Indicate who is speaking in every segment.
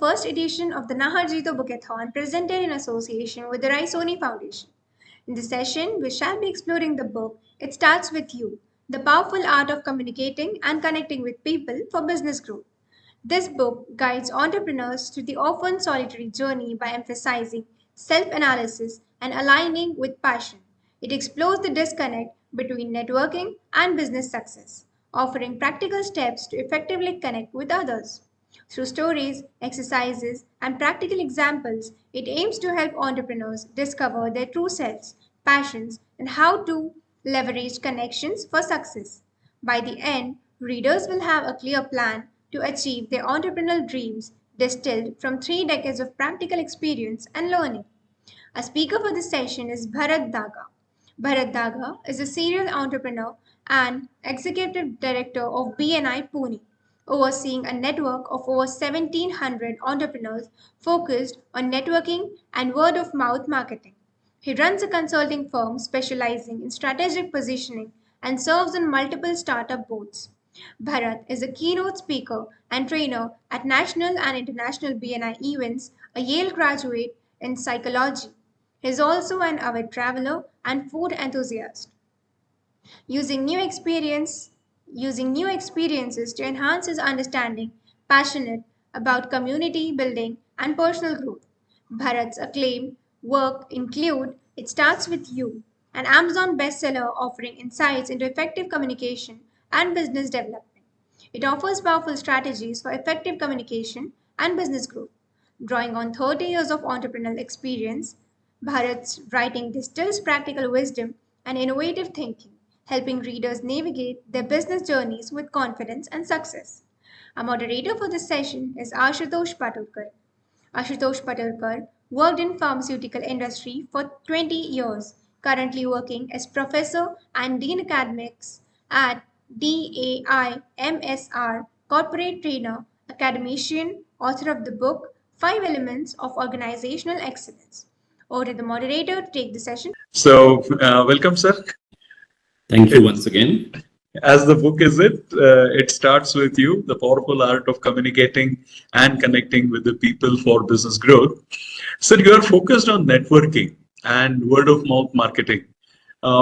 Speaker 1: first edition of the Naharjito Bookathon presented in association with the Raisoni Foundation. In this session, we shall be exploring the book It Starts With You, The Powerful Art of Communicating and Connecting with People for Business Growth. This book guides entrepreneurs through the often solitary journey by emphasizing self analysis and aligning with passion. It explores the disconnect between networking and business success, offering practical steps to effectively connect with others. Through stories, exercises, and practical examples, it aims to help entrepreneurs discover their true selves, passions, and how to leverage connections for success. By the end, readers will have a clear plan to achieve their entrepreneurial dreams distilled from 3 decades of practical experience and learning. A speaker for this session is Bharat Daga. Bharat Daga is a serial entrepreneur and executive director of BNI Pune, overseeing a network of over 1,700 entrepreneurs focused on networking and word of mouth marketing. He runs a consulting firm specializing in strategic positioning and serves on multiple startup boards. Bharat is a keynote speaker and trainer at national and international BNI events, a Yale graduate in psychology. He is also an avid traveler and food enthusiast, using new experience using new experiences to enhance his understanding, passionate about community building and personal growth. Bharat's acclaimed work include It Starts With You, an Amazon bestseller offering insights into effective communication and business development. It offers powerful strategies for effective communication and business growth. Drawing on 30 years of entrepreneurial experience, Bharat's writing distills practical wisdom and innovative thinking, helping readers navigate their business journeys with confidence and success. Our moderator for this session is Ashutosh Patulkar. Ashutosh Patulkar worked in pharmaceutical industry for 20 years, currently working as professor and dean academics at DAIMSR, corporate trainer, academician, author of the book 5 Elements of Organizational Excellence. Over to the moderator to take the session.
Speaker 2: So, welcome, sir.
Speaker 3: Thank you once again.
Speaker 2: As the book is it starts with you, the powerful art of communicating and connecting with the people for business growth. Sir, you are focused on networking and word of mouth marketing,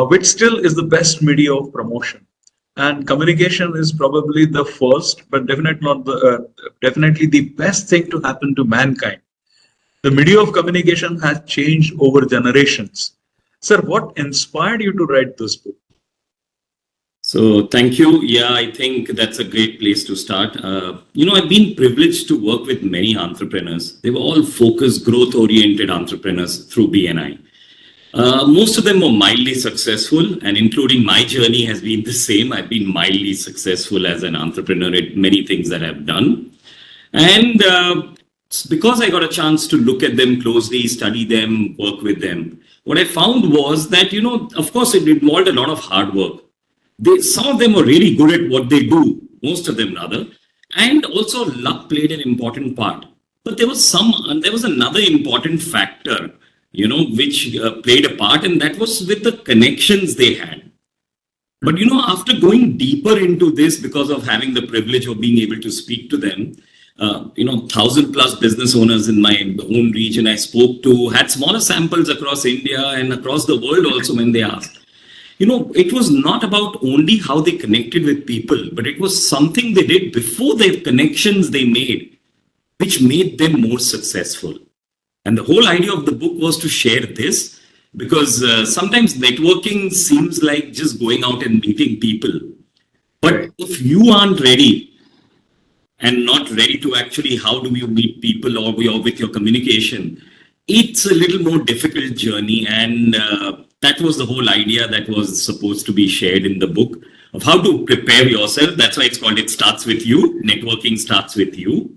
Speaker 2: which still is the best media of promotion. And communication is probably the first, but definitely not definitely the best thing to happen to mankind. The media of communication has changed over generations. Sir, what inspired you to write this book?
Speaker 3: So thank you. Yeah, I think that's a great place to start. I've been privileged to work with many entrepreneurs. They were all focused, growth-oriented entrepreneurs through BNI. Most of them were mildly successful, and including my journey has been the same. I've been mildly successful as an entrepreneur in many things that I've done. And because I got a chance to look at them closely, study them, work with them, what I found was that, of course, it involved a lot of hard work. Some of them were really good at what they do, most of them rather, and also luck played an important part. But there was another important factor, which played a part, and that was with the connections they had. But after going deeper into this, because of having the privilege of being able to speak to them, 1,000+ business owners in my own region I spoke to, had smaller samples across India and across the world also when they asked. It was not about only how they connected with people, but it was something they did before the connections they made, which made them more successful. And the whole idea of the book was to share this, because sometimes networking seems like just going out and meeting people. But if you aren't ready and not ready to actually, how do you meet people or with your communication, it's a little more difficult journey. And that was the whole idea that was supposed to be shared in the book of how to prepare yourself. That's why it's called It Starts With You. Networking starts with you.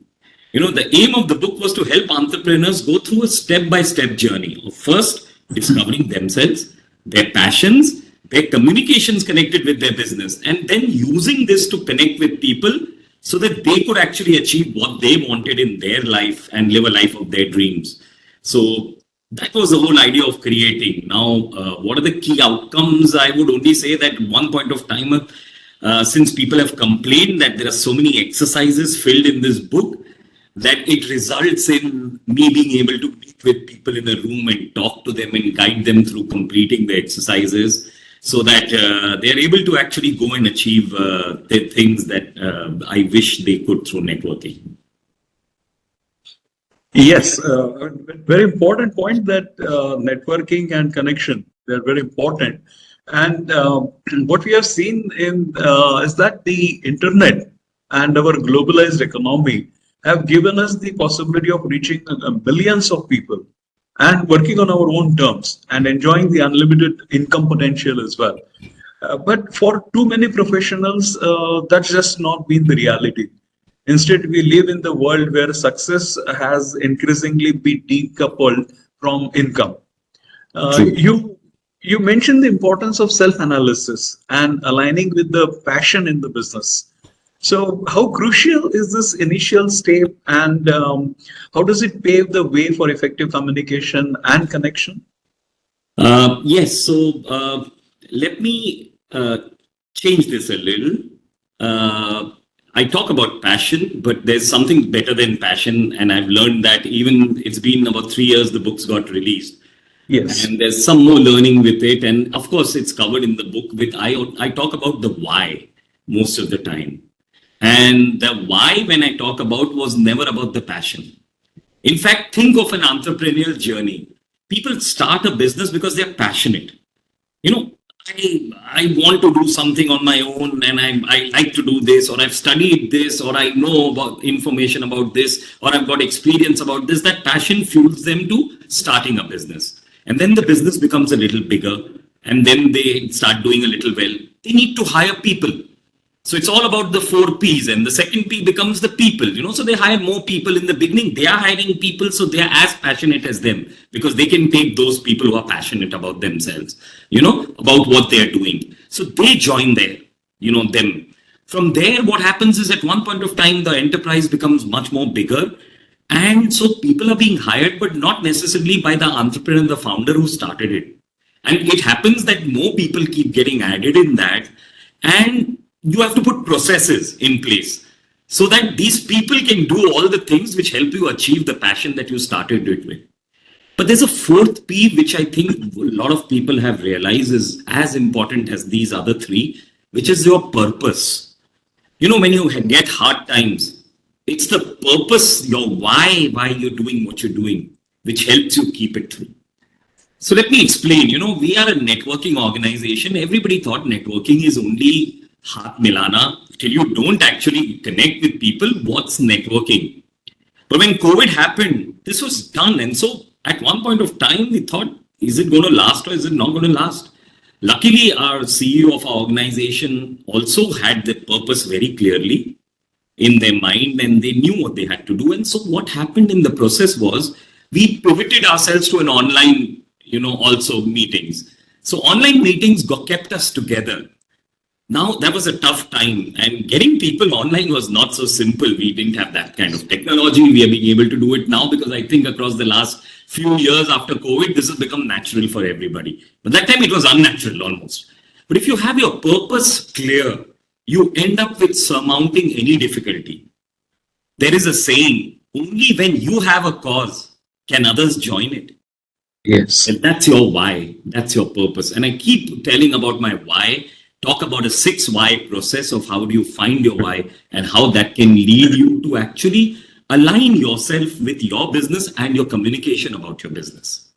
Speaker 3: The aim of the book was to help entrepreneurs go through a step-by-step journey of first discovering themselves, their passions, their communications connected with their business, and then using this to connect with people so that they could actually achieve what they wanted in their life and live a life of their dreams. So that was the whole idea of creating. Now, what are the key outcomes? I would only say that one point of time, since people have complained that there are so many exercises filled in this book, that it results in me being able to meet with people in a room and talk to them and guide them through completing the exercises so that they're able to actually go and achieve the things that I wish they could through networking.
Speaker 2: Yes, very important point that networking and connection, they're very important. And what we have seen in is that the internet and our globalized economy have given us the possibility of reaching millions of people and working on our own terms and enjoying the unlimited income potential as well. But for too many professionals, that's just not been the reality. Instead, we live in the world where success has increasingly been decoupled from income.
Speaker 3: True.
Speaker 2: You mentioned the importance of self-analysis and aligning with the passion in the business. So, how crucial is this initial step, and how does it pave the way for effective communication and connection?
Speaker 3: Yes, so let me change this a little. I talk about passion, but there's something better than passion, and I've learned that even it's been about 3 years the books got released.
Speaker 2: Yes.
Speaker 3: And there's some more learning with it, and of course it's covered in the book. With I talk about the why most of the time, and the why when I talk about was never about the passion. In fact, think of an entrepreneurial journey. People start a business because they're passionate. You know, I want to do something on my own, and I like to do this, or I've studied this, or I know about information about this, or I've got experience about this. That passion fuels them to starting a business. And then the business becomes a little bigger, and then they start doing a little well. They need to hire people. So it's all about the 4 P's, and the second P becomes the people, so they hire more people in the beginning. They are hiring people, so they are as passionate as them because they can take those people who are passionate about themselves, about what they are doing. So they join there, them. From there, what happens is at one point of time, the enterprise becomes much more bigger. And so people are being hired, but not necessarily by the entrepreneur, the founder who started it. And it happens that more people keep getting added in that. And you have to put processes in place so that these people can do all the things which help you achieve the passion that you started it with. But there's a 4th P, which I think a lot of people have realized is as important as these other 3, which is your purpose. When you get hard times, it's the purpose, your why you're doing what you're doing, which helps you keep it through. So let me explain. We are a networking organization. Everybody thought networking is only Haath Milana. Till you don't actually connect with people, what's networking? But when COVID happened, this was done. And so at one point of time, we thought, is it going to last or is it not going to last? Luckily, our CEO of our organization also had the purpose very clearly in their mind, and they knew what they had to do. And so what happened in the process was we pivoted ourselves to an online, also meetings. So online meetings kept us together. Now, that was a tough time, and getting people online was not so simple. We didn't have that kind of technology. We are being able to do it now because I think across the last few years after COVID, this has become natural for everybody. But that time it was unnatural almost. But if you have your purpose clear, you end up with surmounting any difficulty. There is a saying, only when you have a cause can others join it.
Speaker 2: Yes.
Speaker 3: And that's your why. That's your purpose. And I keep telling about my why. Talk about a 6 why process of how do you find your why and how that can lead you to actually align yourself with your business and your communication about your business.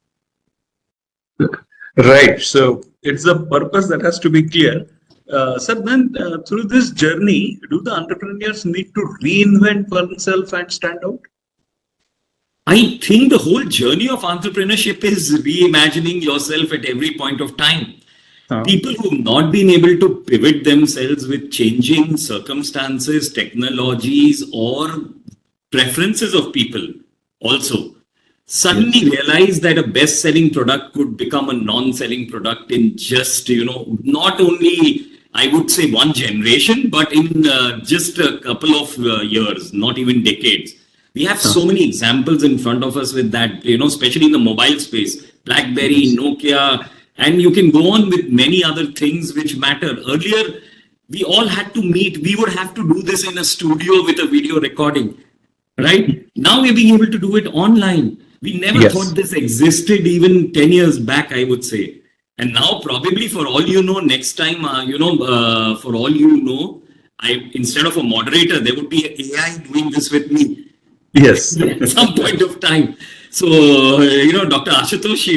Speaker 2: Right. So it's the purpose that has to be clear. Sir, then through this journey, do the entrepreneurs need to reinvent oneself and stand out?
Speaker 3: I think the whole journey of entrepreneurship is reimagining yourself at every point of time. People who have not been able to pivot themselves with changing circumstances, technologies, or preferences of people also suddenly realize that a best-selling product could become a non-selling product in just, not only, I would say, one generation, but in just a couple of years, not even decades. We have so many examples in front of us with that, especially in the mobile space, BlackBerry, Nokia, and you can go on with many other things which matter. Earlier, we all had to meet. We would have to do this in a studio with a video recording. right? Now we're being able to do it online. We never
Speaker 2: Yes.
Speaker 3: thought this existed even 10 years back, I would say. And now probably for all you know, next time, for all you know, instead of a moderator, there would be an AI doing this with me
Speaker 2: Yes.
Speaker 3: at some point of time. So, Dr. Ashutosh,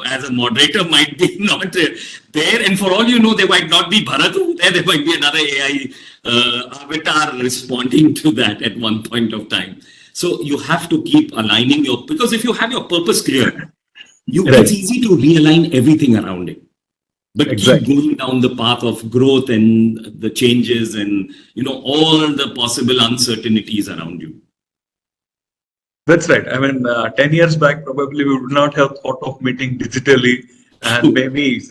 Speaker 3: as a moderator might be not there. And for all you know, there might not be Bharat over there. There might be another AI avatar responding to that at one point of time. So you have to keep aligning because if you have your purpose clear,
Speaker 2: Right.
Speaker 3: it's easy to realign everything around it. But
Speaker 2: Exactly.
Speaker 3: keep going down the path of growth and the changes and, all the possible uncertainties around you.
Speaker 2: That's right. I mean, 10 years back, probably we would not have thought of meeting digitally. And maybe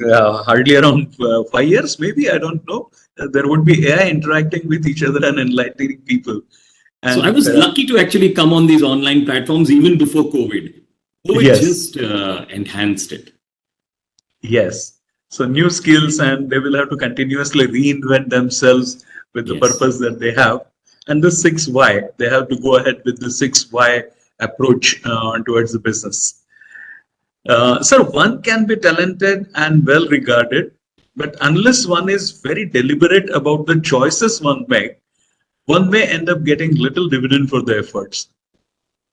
Speaker 2: hardly around 5 years, maybe, I don't know, there would be AI interacting with each other and enlightening people. And,
Speaker 3: so I was lucky to actually come on these online platforms even before COVID. COVID
Speaker 2: Yes.
Speaker 3: just enhanced it.
Speaker 2: Yes. So new skills, and they will have to continuously reinvent themselves with the
Speaker 3: Yes.
Speaker 2: purpose that they have. And the 6 why, they have to go ahead with the 6 why approach towards the business. Sir, one can be talented and well regarded, but unless one is very deliberate about the choices one makes, one may end up getting little dividend for the efforts.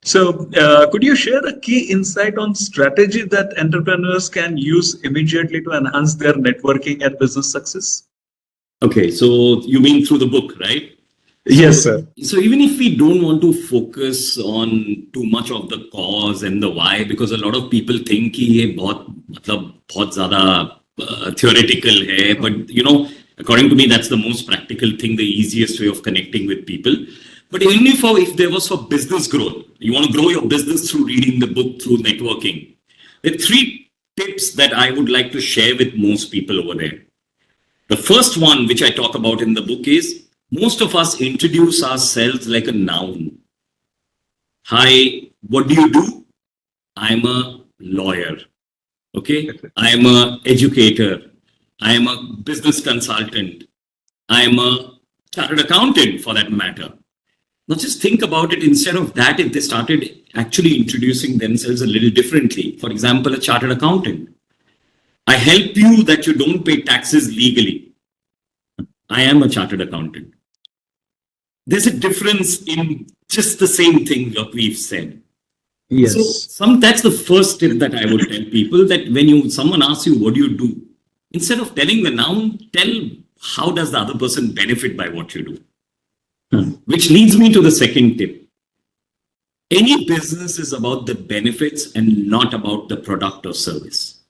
Speaker 2: So, could you share a key insight on strategy that entrepreneurs can use immediately to enhance their networking and business success?
Speaker 3: Okay, so you mean through the book, right?
Speaker 2: Yes, sir.
Speaker 3: So even if we don't want to focus on too much of the cause and the why, because a lot of people think कि ये बहुत ज़्यादा theoretical है, but according to me, that's the most practical thing, the easiest way of connecting with people. But even if there was for business growth, you want to grow your business through reading the book, through networking, there are 3 tips that I would like to share with most people over there. The first one, which I talk about in the book, is most of us introduce ourselves like a noun. Hi, what do you do? I'm a lawyer. Okay. I'm an educator. I am a business consultant. I am a chartered accountant for that matter. Now just think about it. Instead of that, if they started actually introducing themselves a little differently, for example, a chartered accountant. I help you that you don't pay taxes legally. I am a chartered accountant. There's a difference in just the same thing that we've said.
Speaker 2: Yes.
Speaker 3: So that's the first tip that I would tell people, that when someone asks you, what do you do? Instead of telling the noun, tell how does the other person benefit by what you do? Which leads me to the second tip. Any business is about the benefits and not about the product or service.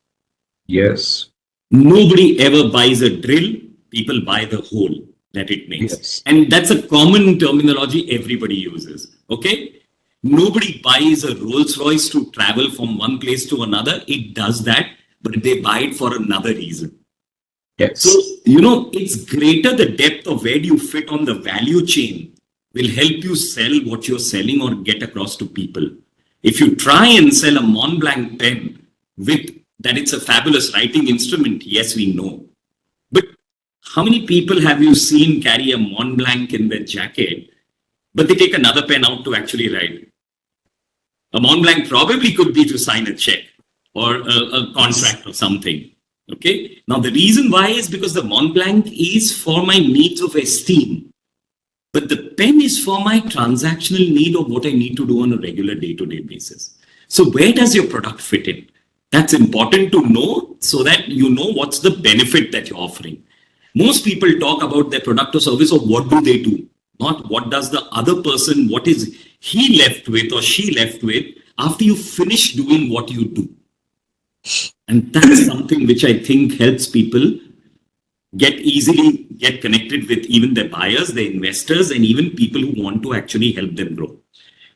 Speaker 2: Yes.
Speaker 3: Nobody ever buys a drill. People buy the hole that it makes.
Speaker 2: Yes.
Speaker 3: And that's a common terminology everybody uses. Okay? Nobody buys a Rolls Royce to travel from one place to another. It does that, but they buy it for another reason.
Speaker 2: Yes.
Speaker 3: So, it's greater the depth of where you fit on the value chain will help you sell what you're selling or get across to people. If you try and sell a Mont Blanc pen with that it's a fabulous writing instrument, yes, we know. But how many people have you seen carry a Mont Blanc in their jacket, but they take another pen out to actually write? A Mont Blanc probably could be to sign a check or a contract or something. Okay. Now, the reason why is because the Mont Blanc is for my needs of esteem, but the pen is for my transactional need of what I need to do on a regular day-to-day basis. So where does your product fit in? That's important to know so that you know what's the benefit that you're offering. Most people talk about their product or service or what do they do, not what does the other person, what is he left with or she left with after you finish doing what you do. And that's something which I think helps people easily get connected with even their buyers, their investors, and even people who want to actually help them grow.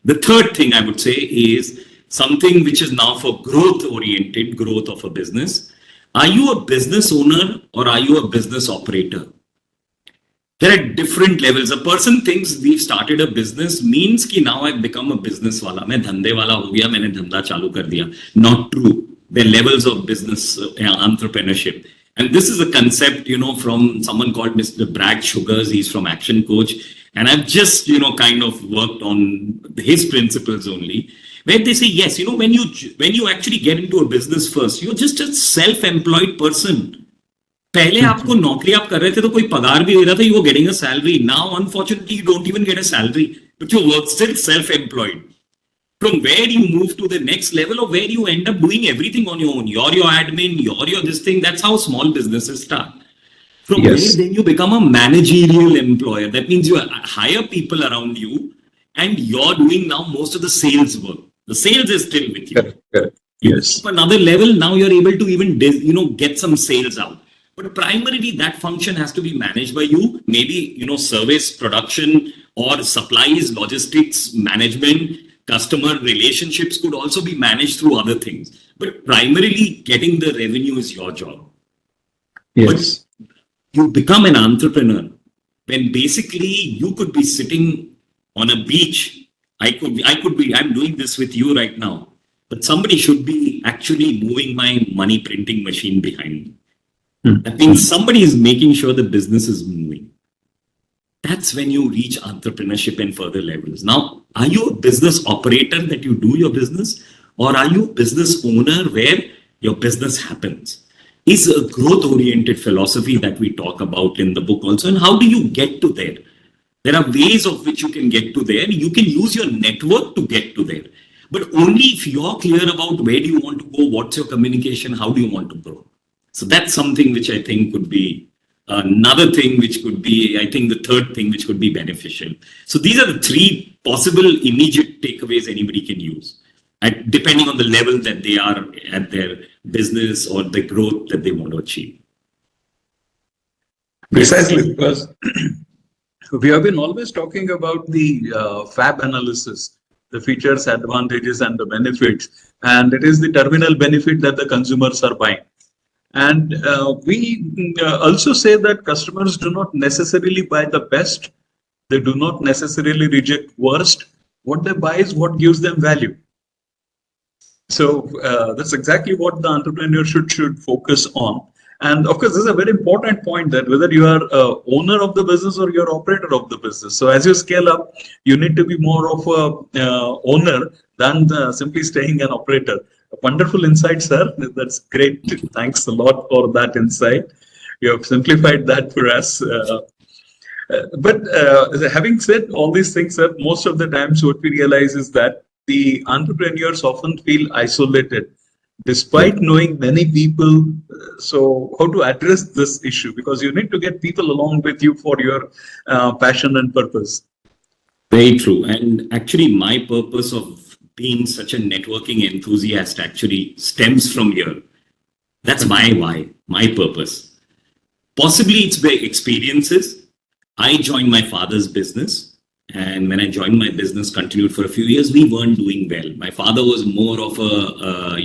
Speaker 3: The third thing I would say is something which is now for growth-oriented growth of a business. Are you a business owner or are you a business operator? There are different levels. A person thinks we've started a business means कि now I've become a business wala. मैं धंधे वाला हो गया, मैंने धंधा चालू कर दिया. Not true. There are levels of business entrepreneurship. And this is a concept, from someone called Mr. Brad Sugars. He's from Action Coach. And I've just, kind of worked on his principles only, where they say, yes, when you actually get into a business first, you're just a self-employed person. पहले आपको नौकरी आप कर रहे थे तो कोई पगार भी दे रहा था, you were getting a salary. Now, unfortunately, you don't even get a salary, but you work still self-employed. From where you move to the next level, or where you end up doing everything on your own. You're your admin, you're your this thing. That's how small businesses start. From where then you become a managerial employer. That means you hire people around you, and you're doing now most of the sales work. The sales is still with you.
Speaker 2: Correct. Yes.
Speaker 3: Another level, now you're able to even get some sales out. But primarily that function has to be managed by you. Maybe service, production, or supplies, logistics, management. Customer relationships could also be managed through other things. But primarily getting the revenue is your job.
Speaker 2: Yes.
Speaker 3: But you become an entrepreneur when basically you could be sitting on a beach. I'm doing this with you right now. But somebody should be actually moving my money printing machine behind me. That means somebody is making sure the business is moving. That's when you reach entrepreneurship and further levels. Now, are you a business operator that you do your business, or are you a business owner where your business happens? Is a growth-oriented philosophy that we talk about in the book also. And how do you get to there? There are ways of which you can get to there. You can use your network to get to there. But only if you're clear about where do you want to go, what's your communication, how do you want to grow? So that's something which I think could be another thing, which could be, I think, the third thing which could be beneficial. So these are the three possible immediate takeaways anybody can use, depending on the level that they are at their business or the growth that they want to achieve.
Speaker 2: Precisely, because we have been always talking about the FAB analysis, the features, advantages, and the benefits. And it is the terminal benefit that the consumers are buying. And we also say that customers do not necessarily buy the best. They do not necessarily reject worst. What they buy is what gives them value. So that's exactly what the entrepreneur should focus on. And of course, this is a very important point, that whether you are owner of the business or you're operator of the business. So as you scale up, you need to be more of a owner than simply staying an operator. A wonderful insight, sir. That's great. Thanks a lot for that insight. You have simplified that for us. But having said all these things, sir, most of the times what we realize is that the entrepreneurs often feel isolated, despite knowing many people. So how to address this issue? Because you need to get people along with you for your passion and purpose.
Speaker 3: Very true. And actually, my purpose of being such a networking enthusiast actually stems from here. That's my why, my purpose. Possibly it's by experiences. I joined my father's business, and when I joined my business, continued for a few years, we weren't doing well. My father was more of a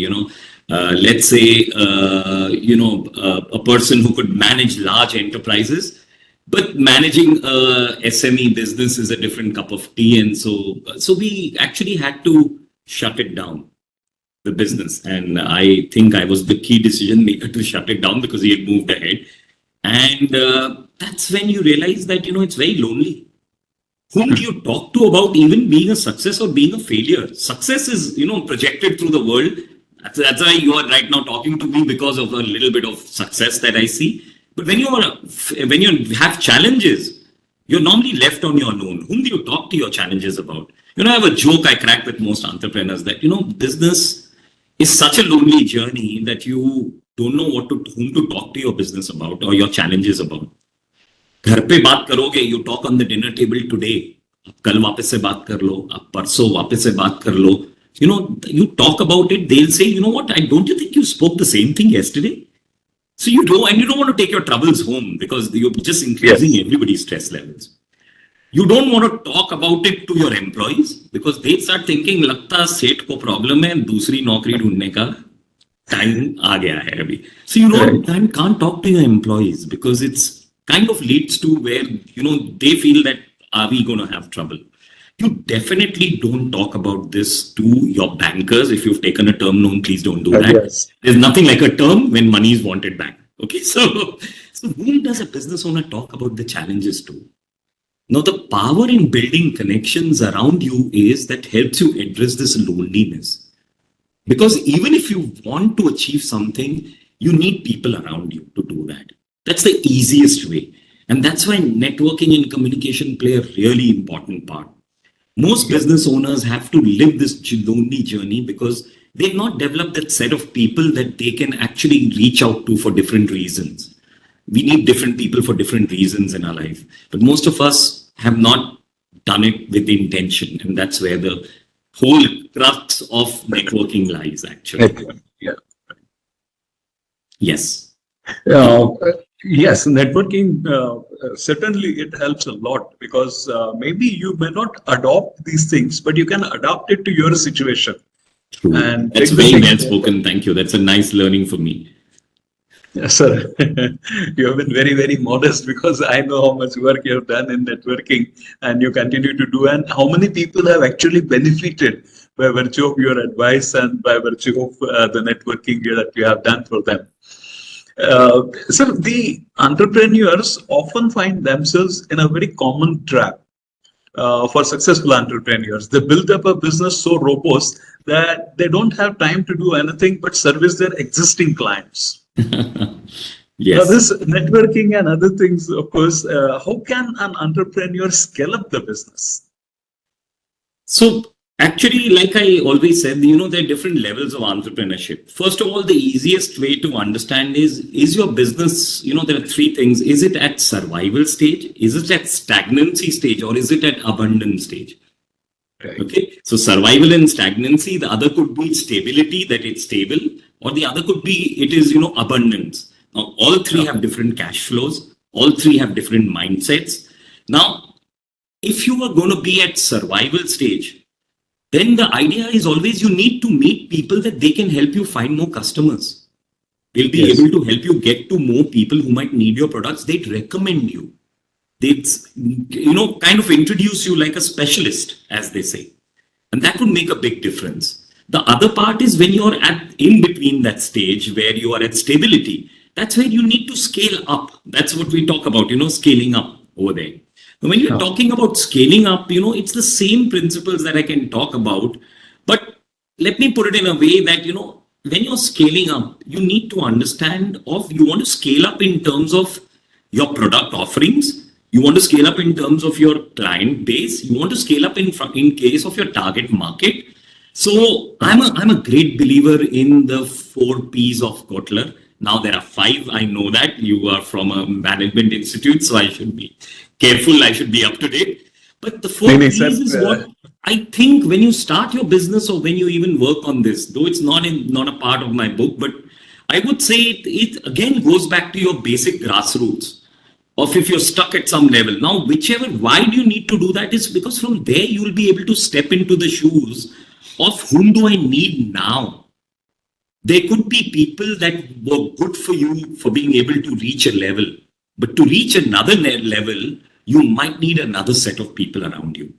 Speaker 3: person who could manage large enterprises, but managing a SME business is a different cup of tea. And so we actually had to shut it down, the business. And I think I was the key decision maker to shut it down, because he had moved ahead. And that's when you realize that, it's very lonely. Whom do you talk to about even being a success or being a failure? Success is, projected through the world. That's why you are right now talking to me, because of a little bit of success that I see. But when you have challenges, you're normally left on your own. Whom do you talk to your challenges about? I have a joke I crack with most entrepreneurs that, business is such a lonely journey that you don't know whom to talk to your business about or your challenges about. घर पे बात करोगे, you talk on the dinner table today. कल वापस से बात कर लो, आप परसों वापस से बात कर लो. You talk about it, they'll say, what, don't you think you spoke the same thing yesterday? So you don't want to take your troubles home, because you're just increasing everybody's stress levels. You don't want to talk about it to your employees, because they start thinking, लगता सेठ को problem है, दूसरी नौकरी ढूंढने का time आ गया है अभी. So can't talk to your employees, because it's kind of leads to where, they feel that, are we going to have trouble? You definitely don't talk about this to your bankers. If you've taken a term loan, please don't do that.
Speaker 2: Yes.
Speaker 3: There's nothing like a term when money is wanted back. Okay, so whom does a business owner talk about the challenges to? Now, the power in building connections around you is that helps you address this loneliness. Because even if you want to achieve something, you need people around you to do that. That's the easiest way. And that's why networking and communication play a really important part. Most business owners have to live this lonely journey because they've not developed that set of people that they can actually reach out to for different reasons. We need different people for different reasons in our life, but most of us have not done it with intention, and that's where the whole crux of networking lies, actually.
Speaker 2: Yeah.
Speaker 3: Yes.
Speaker 2: Yes, networking, certainly it helps a lot because maybe you may not adopt these things, but you can adapt it to your situation.
Speaker 3: True.
Speaker 2: And
Speaker 3: That's
Speaker 2: take the
Speaker 3: very
Speaker 2: things
Speaker 3: well spoken. Thank you. That's a nice learning for me.
Speaker 2: Yes, sir. You have been very, very modest because I know how much work you have done in networking and you continue to do, and how many people have actually benefited by virtue of your advice and by virtue of the networking that you have done for them. So the entrepreneurs often find themselves in a very common trap for successful entrepreneurs. They build up a business so robust that they don't have time to do anything but service their existing clients. Now,
Speaker 3: Yes.
Speaker 2: this networking and other things, of course, how can an entrepreneur scale up the business?
Speaker 3: So actually, like I always said, there are different levels of entrepreneurship. First of all, the easiest way to understand is your business, there are three things. Is it at survival stage? Is it at stagnancy stage? Or is it at abundance stage?
Speaker 2: Right.
Speaker 3: Okay. So survival and stagnancy, the other could be stability, that it's stable, or the other could be it is, abundance. Now, all three have different cash flows. All three have different mindsets. Now, if you are going to be at survival stage, then the idea is always you need to meet people that they can help you find more customers. They'll be
Speaker 2: Yes.
Speaker 3: able to help you get to more people who might need your products. They'd recommend you. They'd, kind of introduce you like a specialist, as they say. And that would make a big difference. The other part is when you're at in between that stage where you are at stability, that's where you need to scale up. That's what we talk about, scaling up over there. And when you're talking about scaling up, it's the same principles that I can talk about. But let me put it in a way that, when you're scaling up, you need to understand you want to scale up in terms of your product offerings. You want to scale up in terms of your client base. You want to scale up in case of your target market. So I'm a great believer in the 4 P's of Kotler. Now there are 5. I know that you are from a management institute, so I should be careful. I should be up to date. But the 4 P's is what I think when you start your business or when you even work on this, though it's not a part of my book, but I would say it again goes back to your basic grassroots of if you're stuck at some level. Now, why do you need to do that is because from there you will be able to step into the shoes of whom do I need now. There could be people that were good for you for being able to reach a level, but to reach another level, you might need another set of people around you.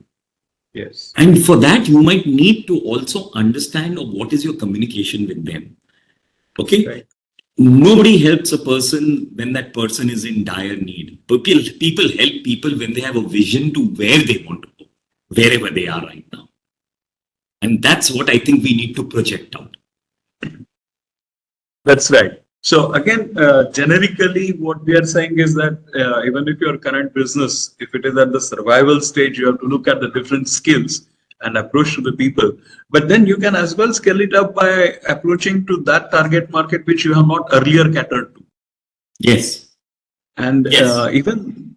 Speaker 2: Yes.
Speaker 3: And for that, you might need to also understand what is your communication with them. Okay.
Speaker 2: Right.
Speaker 3: Nobody helps a person when that person is in dire need. People help people when they have a vision to where they want to go, wherever they are right now. And that's what I think we need to project out.
Speaker 2: That's right. So again, generically, what we are saying is that even if your current business, if it is at the survival stage, you have to look at the different skills and approach to the people. But then you can as well scale it up by approaching to that target market which you have not earlier catered to.
Speaker 3: Yes.
Speaker 2: And
Speaker 3: Yes.
Speaker 2: even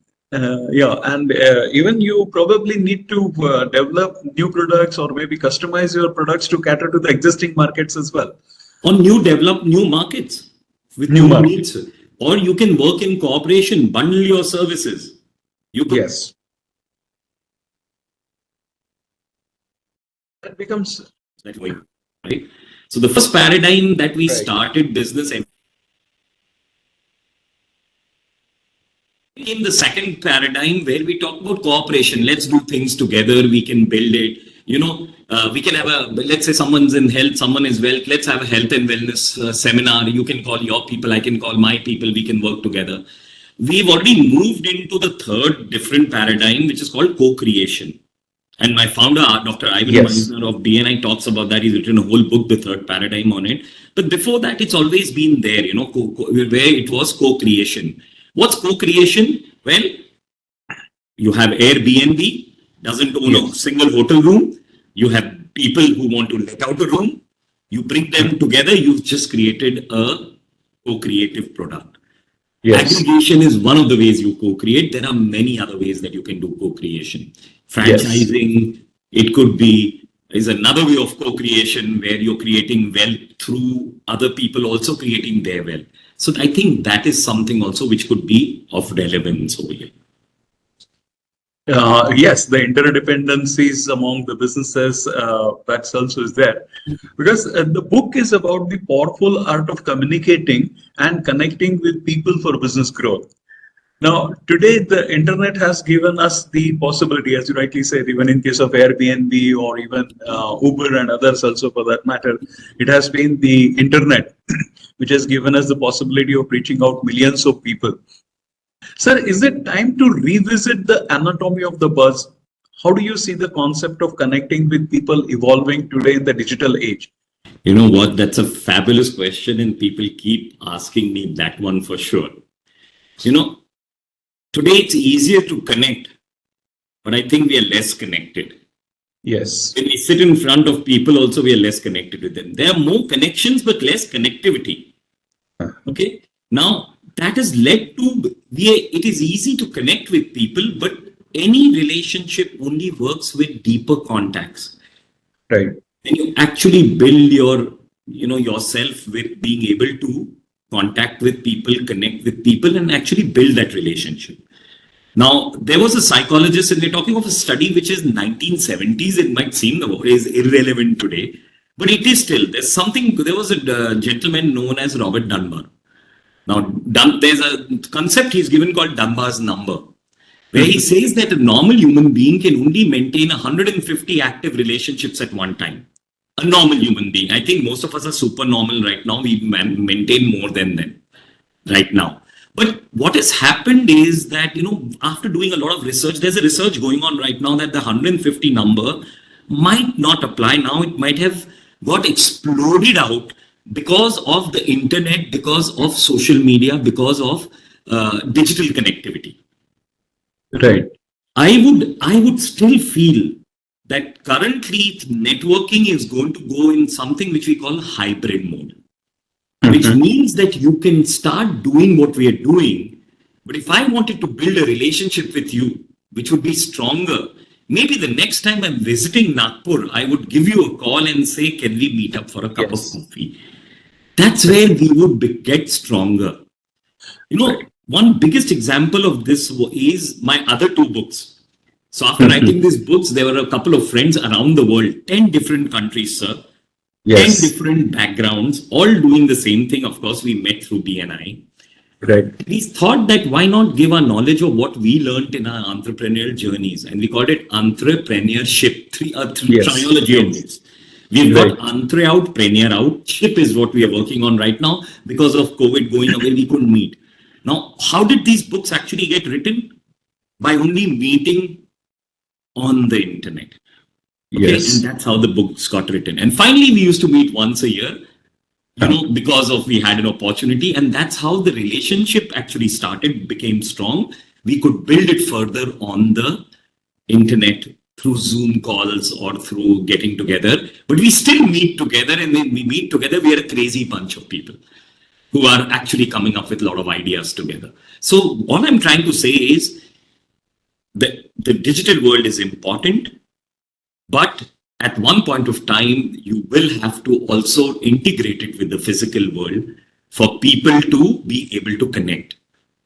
Speaker 2: you probably need to develop new products or maybe customize your products to cater to the existing markets as well.
Speaker 3: Or develop new markets with new needs. Or you can work in cooperation, bundle your services.
Speaker 2: Yes. That becomes
Speaker 3: that way, right? So the first paradigm that we started business in the second paradigm where we talk about cooperation. Let's do things together. We can build it. we can have let's say someone's in health, someone is wealth. Let's have a health and wellness seminar. You can call your people, I can call my people. We can work together. We've already moved into the third different paradigm, which is called co-creation. And my founder, Dr. Ivan Meisner of BNI, talks about that. He's written a whole book, The Third Paradigm, on it. But before that, it's always been there, where it was co-creation. What's co-creation? Well, you have Airbnb, doesn't own a single hotel room. You have people who want to let out a room. You bring them together. You've just created a co-creative product. Aggregation is one of the ways you co-create. There are many other ways that you can do co-creation. Franchising, it could be, is another way of co-creation where you're creating wealth through other people also creating their wealth. So I think that is something also which could be of relevance over here.
Speaker 2: Yes, the interdependencies among the businesses, that's also is there. Because the book is about the powerful art of communicating and connecting with people for business growth. Now, today, the internet has given us the possibility, as you rightly said, even in case of Airbnb or even Uber and others also for that matter, it has been the internet which has given us the possibility of reaching out millions of people. Sir, is it time to revisit the anatomy of the buzz? How do you see the concept of connecting with people evolving today in the digital age?
Speaker 3: You know what? That's a fabulous question, and people keep asking me that one for sure. Today it's easier to connect, but I think we are less connected.
Speaker 2: Yes.
Speaker 3: When we sit in front of people, also we are less connected with them. There are more connections, but less connectivity. Okay. Now, that has led to, it is easy to connect with people, but any relationship only works with deeper contacts.
Speaker 2: Right.
Speaker 3: And you actually build yourself with being able to contact with people, connect with people, and actually build that relationship. Now, there was a psychologist, and we're talking of a study which is 1970s. It might seem is irrelevant today, but it is still. There was a gentleman known as Robert Dunbar. Now, there's a concept he's given called Dunbar's number, where he says that a normal human being can only maintain 150 active relationships at one time. A normal human being. I think most of us are super normal right now. We maintain more than them right now. But what has happened is that, after doing a lot of research, there's a research going on right now that the 150 number might not apply now. It might have got exploded out because of the internet, because of social media, because of digital connectivity.
Speaker 2: Right.
Speaker 3: I would still feel that currently networking is going to go in something which we call hybrid mode, which means that you can start doing what we are doing. But if I wanted to build a relationship with you, which would be stronger, maybe the next time I'm visiting Nagpur, I would give you a call and say, can we meet up for a cup of coffee? That's where we would get stronger. One biggest example of this is my other two books. So after writing these books, there were a couple of friends around the world, 10 different countries, sir. Yes. 10 different backgrounds, all doing the same thing. Of course, we met through BNI.
Speaker 2: Right.
Speaker 3: We thought that why not give our knowledge of what we learned in our entrepreneurial journeys, and we called it entrepreneurship, trilogy of this. We've got entre out, premier out. Ship is what we are working on right now. Because of COVID going away, we couldn't meet. Now, how did these books actually get written? By only meeting on the internet. Okay? Yes. And that's how the books got written. And finally, we used to meet once a year, because of we had an opportunity. And that's how the relationship actually started, became strong. We could build it further on the internet through Zoom calls or through getting together. But we still meet together, and when we meet together, we are a crazy bunch of people who are actually coming up with a lot of ideas together. So what I'm trying to say is that the digital world is important, but at one point of time, you will have to also integrate it with the physical world for people to be able to connect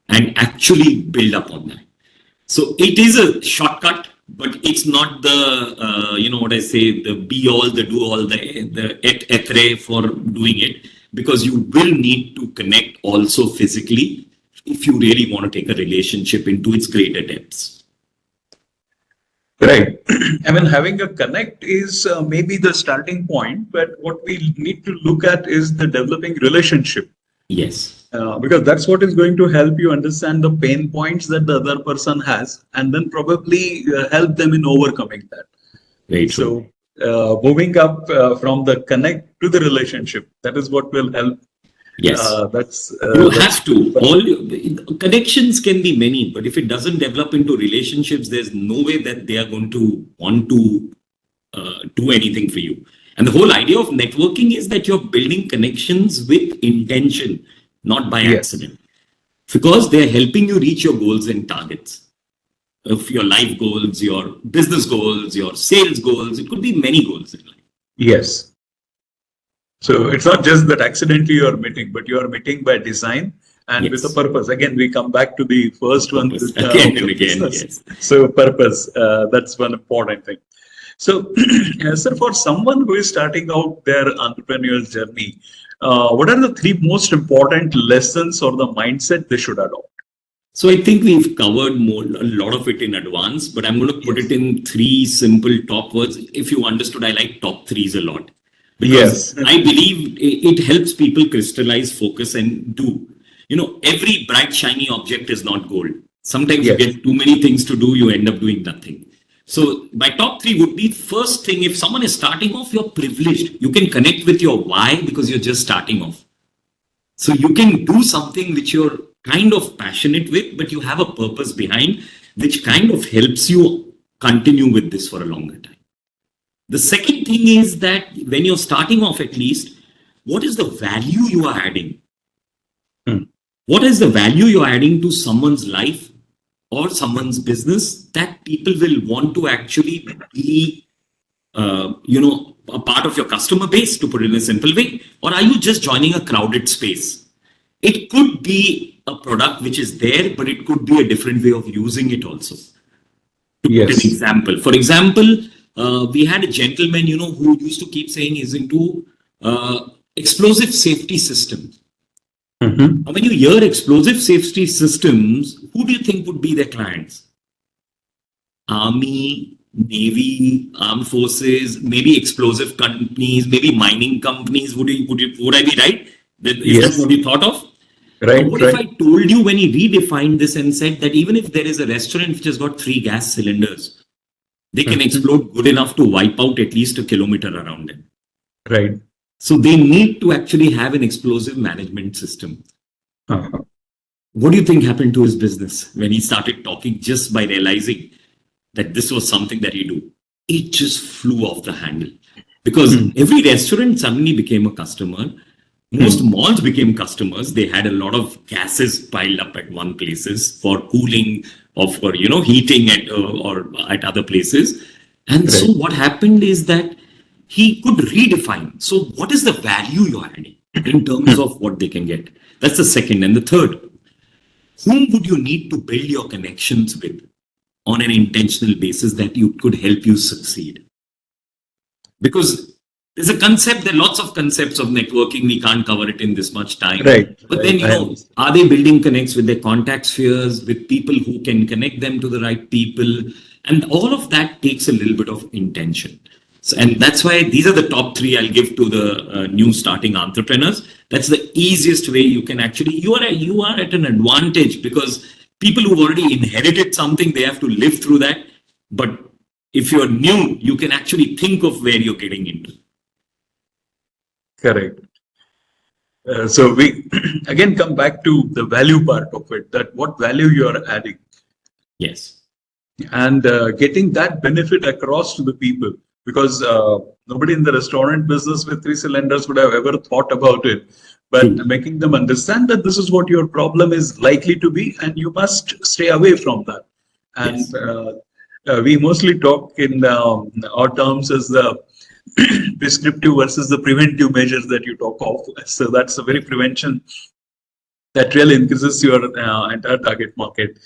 Speaker 3: and actually build up on that. So it is a shortcut, but it's not the, the be all, the do all, the et etre for doing it, because you will need to connect also physically if you really want to take a relationship into its greater depths.
Speaker 2: Right. I mean, having a connect is maybe the starting point, but what we need to look at is the developing relationship.
Speaker 3: Yes.
Speaker 2: Because that's what is going to help you understand the pain points that the other person has, and then probably help them in overcoming that.
Speaker 3: Very true.
Speaker 2: So, moving up from the connect to the relationship, that is what will help.
Speaker 3: Yes.
Speaker 2: You
Speaker 3: have to. Connections can be many, but if it doesn't develop into relationships, there's no way that they are going to want to do anything for you. And the whole idea of networking is that you're building connections with intention, not by accident, because they're helping you reach your goals and targets of your life goals, your business goals, your sales goals. It could be many goals in life.
Speaker 2: Yes. So it's not just that accidentally you are meeting, but you are meeting by design and with a purpose. Again, we come back to the first one.
Speaker 3: Again and again, yes.
Speaker 2: So purpose, that's one important thing. So, sir, for someone who is starting out their entrepreneurial journey, what are the three most important lessons or the mindset they should adopt?
Speaker 3: So I think we've covered a lot of it in advance, but I'm going to put it in three simple top words. If you understood, I like top threes a lot. Because I believe it helps people crystallize focus and do. Every bright, shiny object is not gold. Sometimes you get too many things to do, you end up doing nothing. So my top three would be, first thing, if someone is starting off, you're privileged. You can connect with your why because you're just starting off. So you can do something which you're kind of passionate with, but you have a purpose behind, which kind of helps you continue with this for a longer time. The second thing is that when you're starting off, at least, what is the value you are adding? What is the value you're adding to someone's life or someone's business that people will want to actually be, a part of your customer base, to put it in a simple way? Or are you just joining a crowded space? It could be a product which is there, but it could be a different way of using it also. To put an example. For example, we had a gentleman, who used to keep saying he's into explosive safety systems. Now, when you hear explosive safety systems, who do you think would be their clients? Army, Navy, armed forces, maybe explosive companies, maybe mining companies. Would I be right? Is that what you thought of?
Speaker 2: Right.
Speaker 3: What if I told you, when he redefined this and said that even if there is a restaurant which has got 3 gas cylinders, they can explode good enough to wipe out at least a kilometer around them.
Speaker 2: Right.
Speaker 3: So they need to actually have an explosive management system. What do you think happened to his business when he started talking, just by realizing that this was something that he do? It just flew off the handle, because every restaurant suddenly became a customer. Most malls became customers. They had a lot of gases piled up at one places for cooling or for, heating or at other places. And so what happened is that he could redefine. So what is the value you're adding in terms of what they can get? That's the second. And the third, whom would you need to build your connections with on an intentional basis that could help you succeed? Because there's a concept, there are lots of concepts of networking. We can't cover it in this much time.
Speaker 2: Right.
Speaker 3: But then, are they building connects with their contact spheres, with people who can connect them to the right people? And all of that takes a little bit of intention. So, and that's why these are the top three I'll give to the new starting entrepreneurs. That's the easiest way you can actually, you are at an advantage, because people who've already inherited something, they have to live through that. But if you're new, you can actually think of where you're getting into.
Speaker 2: Correct. So we again come back to the value part of it, that what value you are adding.
Speaker 3: Yes.
Speaker 2: And getting that benefit across to the people, because nobody in the restaurant business with 3 cylinders would have ever thought about it. But making them understand that this is what your problem is likely to be, and you must stay away from that. And we mostly talk in our terms as the prescriptive versus the preventive measures that you talk of. So that's a very prevention that really increases your entire target market.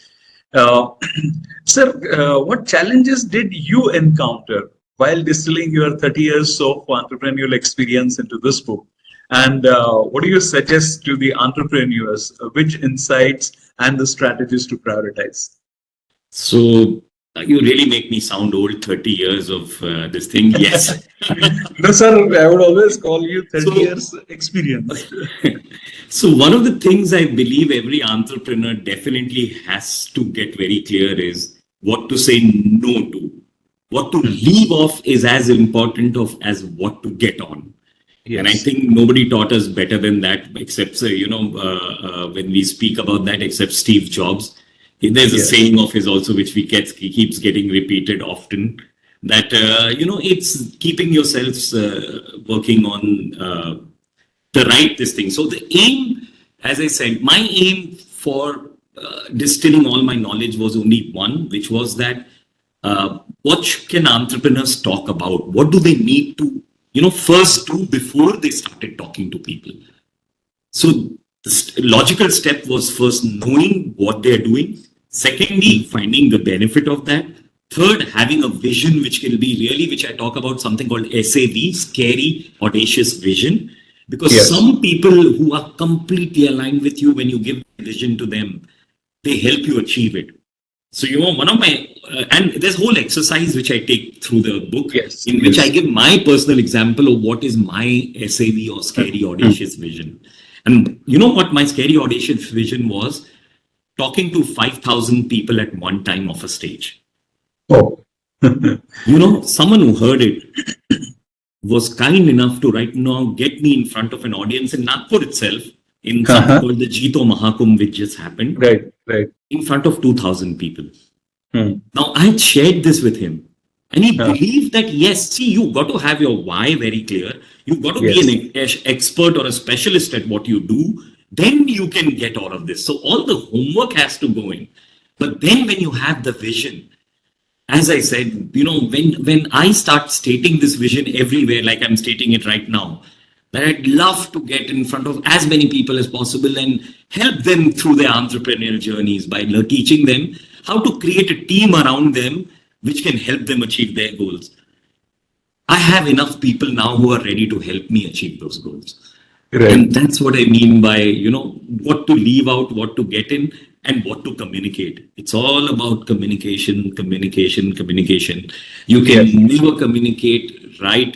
Speaker 2: Sir, what challenges did you encounter while distilling your 30 years of entrepreneurial experience into this book? And what do you suggest to the entrepreneurs? Which insights and the strategies to prioritize?
Speaker 3: So You really make me sound old, 30 years of this thing. Yes.
Speaker 2: No, sir, I would always call you 30
Speaker 3: So,
Speaker 2: years experience.
Speaker 3: so one of the things I believe every entrepreneur definitely has to get very clear is what to say no to. What to leave off is as important of as what to get on. And I
Speaker 2: Yes.
Speaker 3: think nobody taught us better than that, except, when we speak about that, except Steve Jobs. There's a
Speaker 2: Yes.
Speaker 3: saying of his also, which he keeps getting repeated often, that, it's keeping yourselves working on the right this thing. So the aim, as I said, my aim for distilling all my knowledge was only one, which was that what can entrepreneurs talk about? What do they need to, first do before they started talking to people? So the logical step was first knowing what they're doing. Secondly, finding the benefit of that. Third, having a vision which can be really, which I talk about, something called SAV, scary, audacious vision. Because
Speaker 2: Yes.
Speaker 3: some people who are completely aligned with you, when you give vision to them, they help you achieve it. So, one of my, and there's a whole exercise which I take through the book,
Speaker 2: Yes.
Speaker 3: in which I
Speaker 2: Yes.
Speaker 3: give my personal example of what is my SAV or scary, audacious vision. And you know what my scary, audacious vision was? Talking to 5,000 people at one time off a stage.
Speaker 2: Oh.
Speaker 3: Someone who heard it was kind enough to right now get me in front of an audience in Nagpur itself, in something called the Jito Mahakumbh, which just happened,
Speaker 2: Right. Right.
Speaker 3: in front of 2,000 people.
Speaker 2: Hmm.
Speaker 3: Now, I had shared this with him, and he
Speaker 2: Huh.
Speaker 3: believed that, yes, see, you got to have your why very clear. You've got to
Speaker 2: Yes.
Speaker 3: be an expert or a specialist at what you do. Then you can get all of this. So all the homework has to go in. But then when you have the vision, as I said, when I start stating this vision everywhere, like I'm stating it right now, that I'd love to get in front of as many people as possible and help them through their entrepreneurial journeys by teaching them how to create a team around them which can help them achieve their goals. I have enough people now who are ready to help me achieve those goals.
Speaker 2: Right.
Speaker 3: And that's what I mean by, what to leave out, what to get in, and what to communicate. It's all about communication, communication, communication. You can
Speaker 2: Yes.
Speaker 3: never communicate right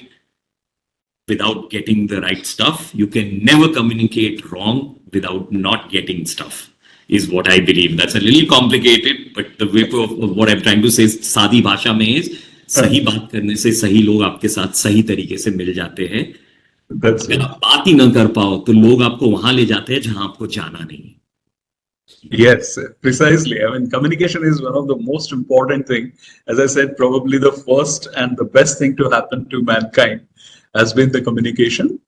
Speaker 3: without getting the right stuff. You can never communicate wrong without not getting stuff, is what I believe. That's a little complicated, but the way of what I'm trying to say is सादी भाषा में is सही बात करने से सही लोग आपके साथ सही तरीके से मिल जाते हैं.
Speaker 2: That's
Speaker 3: अगर
Speaker 2: it.
Speaker 3: आप बात ही ना कर पाओ तो लोग आपको वहां ले जाते हैं जहां आपको जाना नहीं.
Speaker 2: Yes, precisely. I mean, communication is one of the most important thing. As I said, probably the first and the best thing to happen to mankind has been the communication.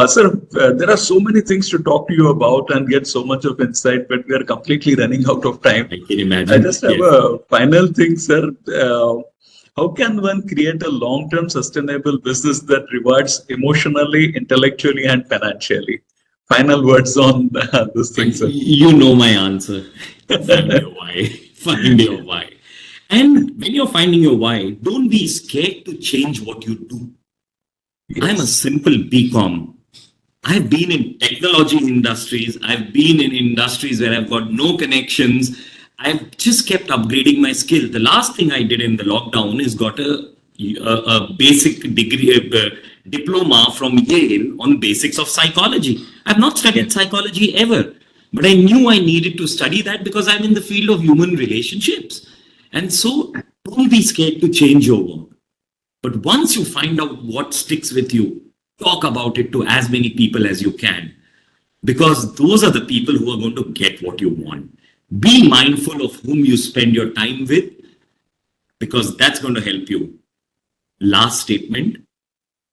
Speaker 2: Sir, there are so many things to talk to you about and get so much of insight, but we are completely running out of time.
Speaker 3: I can imagine.
Speaker 2: I just have
Speaker 3: Yes.
Speaker 2: a final thing, sir. How can one create a long-term sustainable business that rewards emotionally, intellectually, and financially? Final words on this thing, sir.
Speaker 3: You know my answer. Find your why. Find your why. And when you're finding your why, don't be scared to change what you do. I'm a
Speaker 2: Yes.
Speaker 3: simple BCom. I've been in technology industries. I've been in industries where I've got no connections. I've just kept upgrading my skill. The last thing I did in the lockdown is got a basic degree, diploma from Yale on basics of psychology. I've not studied psychology ever, but I knew I needed to study that because I'm in the field of human relationships. And so don't be scared to change your work. But once you find out what sticks with you, talk about it to as many people as you can, because those are the people who are going to get what you want. Be mindful of whom you spend your time with, because that's going to help you. Last statement: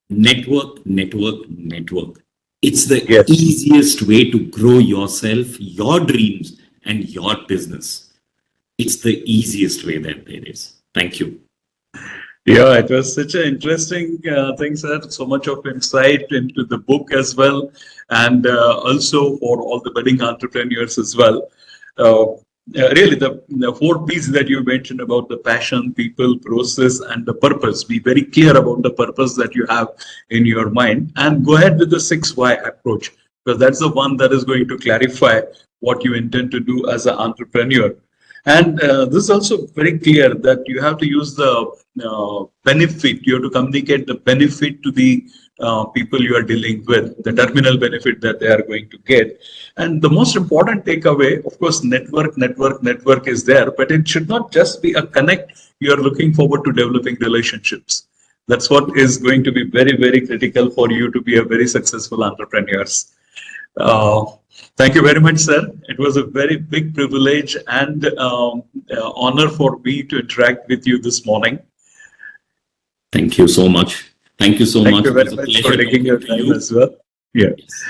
Speaker 3: network, network, network. It's the
Speaker 2: Yes.
Speaker 3: easiest way to grow yourself, your dreams, and your business. It's the easiest way that there is. Thank you.
Speaker 2: Yeah, it was such an interesting thing, sir. So much of insight into the book as well, and also for all the budding entrepreneurs as well. Really, the four P's that you mentioned about the passion, people, process, and the purpose. Be very clear about the purpose that you have in your mind, and go ahead with the 6 why approach, because that's the one that is going to clarify what you intend to do as an entrepreneur. And this is also very clear that you have to use the benefit. You have to communicate the benefit to the people you are dealing with, the terminal benefit that they are going to get. And the most important takeaway, of course, network is there, but it should not just be a connect. You are looking forward to developing relationships. That's what is going to be very, very critical for you to be a very successful entrepreneurs. Uh, Thank you very much, sir. It was a very big privilege and honor for me to interact with you this morning.
Speaker 3: Thank you so much. Thank you so
Speaker 2: Thank
Speaker 3: much.
Speaker 2: you
Speaker 3: It
Speaker 2: very
Speaker 3: was a
Speaker 2: much
Speaker 3: pleasure
Speaker 2: for taking your
Speaker 3: talking to
Speaker 2: time
Speaker 3: you.
Speaker 2: as well. Yeah.
Speaker 3: Yes.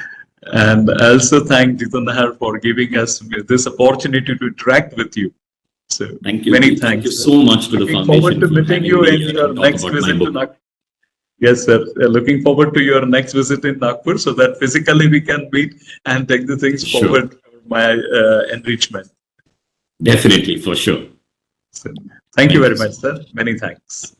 Speaker 2: And I also thank Jitan Nahar for giving us this opportunity to interact with you. So
Speaker 3: Thank you.
Speaker 2: many
Speaker 3: Thank you
Speaker 2: thanks.
Speaker 3: so much to the
Speaker 2: Looking forward
Speaker 3: foundation
Speaker 2: to
Speaker 3: for
Speaker 2: meeting
Speaker 3: having
Speaker 2: you
Speaker 3: me
Speaker 2: in
Speaker 3: here
Speaker 2: your
Speaker 3: and talk
Speaker 2: next
Speaker 3: about my
Speaker 2: visit to
Speaker 3: book.
Speaker 2: Nagpur. Yes, sir. Looking forward to your next visit in Nagpur so that physically we can meet and take the things
Speaker 3: Sure.
Speaker 2: forward for my enrichment.
Speaker 3: Definitely, for sure.
Speaker 2: So, thank you
Speaker 3: Thank
Speaker 2: very
Speaker 3: you so
Speaker 2: much, sir. Many thanks.